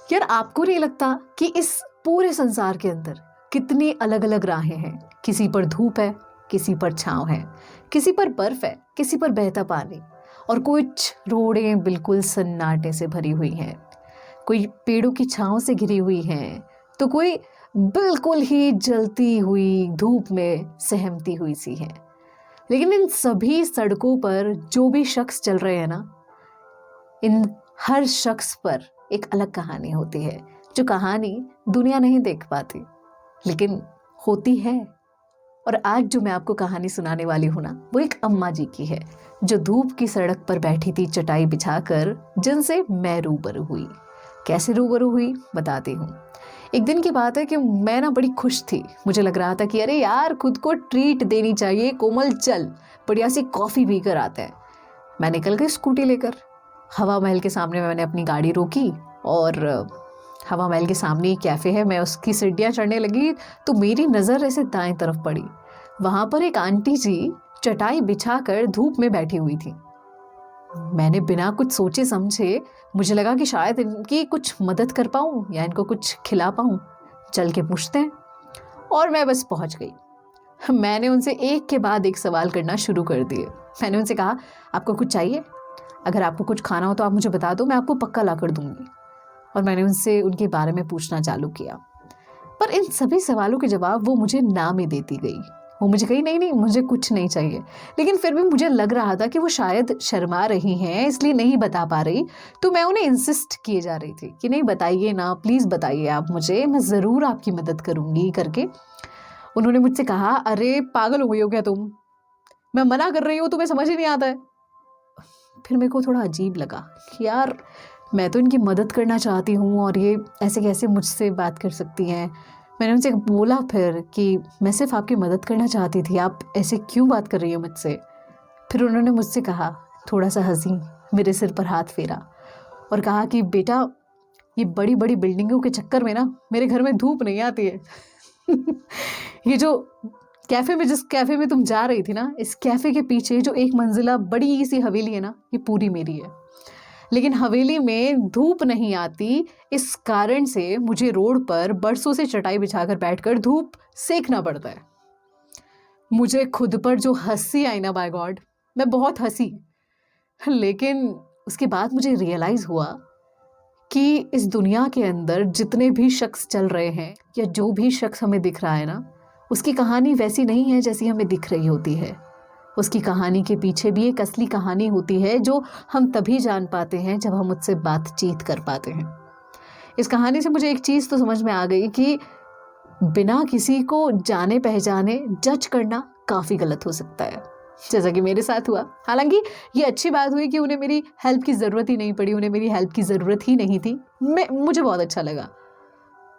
यार आपको नहीं लगता कि इस पूरे संसार के अंदर कितनी अलग अलग राहें हैं? किसी पर धूप है, किसी पर छांव है, किसी पर बर्फ है, किसी पर बहता पानी, और कुछ रोडें बिल्कुल सन्नाटे से भरी हुई हैं, कोई पेड़ों की छांव से घिरी हुई हैं, तो कोई बिल्कुल ही जलती हुई धूप में सहमती हुई सी है। लेकिन इन सभी सड़कों पर जो भी शख्स चल रहे हैं ना, इन हर शख्स पर एक अलग कहानी होती है, जो कहानी दुनिया नहीं देख पाती लेकिन होती है। और आज जो मैं आपको कहानी सुनाने वाली हूं ना, वो एक अम्मा जी की है, जो धूप की सड़क पर बैठी थी चटाई बिछाकर, जिनसे मैं रूबरू हुई। कैसे रूबरू हुई बताती हूँ। एक दिन की बात है कि मैं ना बड़ी खुश थी। मुझे लग रहा था कि अरे यार, खुद को ट्रीट देनी चाहिए, कोमल चल बढ़िया सी कॉफ़ी पी कर आते हैं। मैं निकल गई स्कूटी लेकर। हवा महल के सामने मैंने अपनी गाड़ी रोकी और हवा महल के सामने एक कैफ़े है, मैं उसकी सीढ़ियाँ चढ़ने लगी तो मेरी नज़र ऐसे दाएं तरफ पड़ी। वहाँ पर एक आंटी जी चटाई बिछाकर धूप में बैठी हुई थी। मैंने बिना कुछ सोचे समझे, मुझे लगा कि शायद इनकी कुछ मदद कर पाऊँ या इनको कुछ खिला पाऊँ, चल के पूछते हैं। और मैं बस पहुँच गई। मैंने उनसे एक के बाद एक सवाल करना शुरू कर दिए। मैंने उनसे कहा, आपको कुछ चाहिए? अगर आपको कुछ खाना हो तो आप मुझे बता दो, मैं आपको पक्का ला कर दूंगी। और मैंने उनसे उनके बारे में पूछना चालू किया, पर इन सभी सवालों के जवाब वो मुझे ना में देती गई। वो मुझे कही, नहीं नहीं, मुझे कुछ नहीं चाहिए। लेकिन फिर भी मुझे लग रहा था कि वो शायद शर्मा रही हैं, इसलिए नहीं बता पा रही। तो मैं उन्हें इंसिस्ट किए जा रही थी कि नहीं, बताइए ना, प्लीज़ बताइए आप मुझे, मैं ज़रूर आपकी मदद करूँगी करके। उन्होंने मुझसे कहा, अरे पागल हो गई हो क्या तुम? मैं मना कर रही हूँ, तुम्हें समझ ही नहीं आता है। फिर मेरे को थोड़ा अजीब लगा कि यार, मैं तो इनकी मदद करना चाहती हूँ और ये ऐसे कैसे मुझसे बात कर सकती हैं। मैंने उनसे बोला फिर कि मैं सिर्फ आपकी मदद करना चाहती थी, आप ऐसे क्यों बात कर रही हो मुझसे? फिर उन्होंने मुझसे कहा, थोड़ा सा हंसी, मेरे सिर पर हाथ फेरा और कहा कि बेटा, ये बड़ी बड़ी बिल्डिंगों के चक्कर में ना मेरे घर में धूप नहीं आती है। ये जो जिस कैफ़े में तुम जा रही थी ना, इस कैफ़े के पीछे जो एक मंजिला बड़ी सी हवेली है ना, ये पूरी मेरी है। लेकिन हवेली में धूप नहीं आती, इस कारण से मुझे रोड पर बरसों से चटाई बिछाकर बैठकर धूप सेकना पड़ता है। मुझे खुद पर जो हंसी आई ना, बाय गॉड, मैं बहुत हंसी। लेकिन उसके बाद मुझे रियलाइज़ हुआ कि इस दुनिया के अंदर जितने भी शख्स चल रहे हैं या जो भी शख्स हमें दिख रहा है ना, उसकी कहानी वैसी नहीं है जैसी हमें दिख रही होती है। उसकी कहानी के पीछे भी एक असली कहानी होती है, जो हम तभी जान पाते हैं जब हम उससे बातचीत कर पाते हैं। इस कहानी से मुझे एक चीज़ तो समझ में आ गई कि बिना किसी को जाने पहचाने जज करना काफ़ी गलत हो सकता है, जैसा कि मेरे साथ हुआ। हालांकि ये अच्छी बात हुई कि उन्हें मेरी हेल्प की ज़रूरत ही नहीं पड़ी, उन्हें मेरी हेल्प की ज़रूरत ही नहीं थी। मुझे बहुत अच्छा लगा।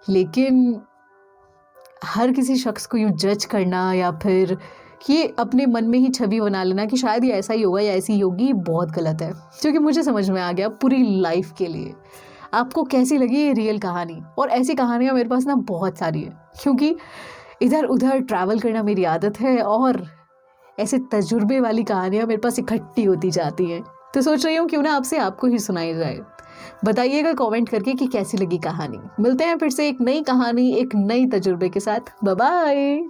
लेकिन हर किसी शख्स को यूँ जज करना या फिर ये अपने मन में ही छवि बना लेना कि शायद ये ऐसा ही होगा या ऐसी ही होगी, बहुत गलत है। क्योंकि मुझे समझ में आ गया पूरी लाइफ के लिए। आपको कैसी लगी ये रियल कहानी? और ऐसी कहानियाँ मेरे पास ना बहुत सारी है, क्योंकि इधर उधर ट्रैवल करना मेरी आदत है और ऐसे तजुर्बे वाली कहानियाँ मेरे पास इकट्ठी होती जाती हैं। तो सोच रही हूँ क्यों ना आपको ही सुनाई जाए। बताइएगा कमेंट करके कि कैसी लगी कहानी। मिलते हैं फिर से एक नई कहानी, एक नई तजुर्बे के साथ। Bye bye.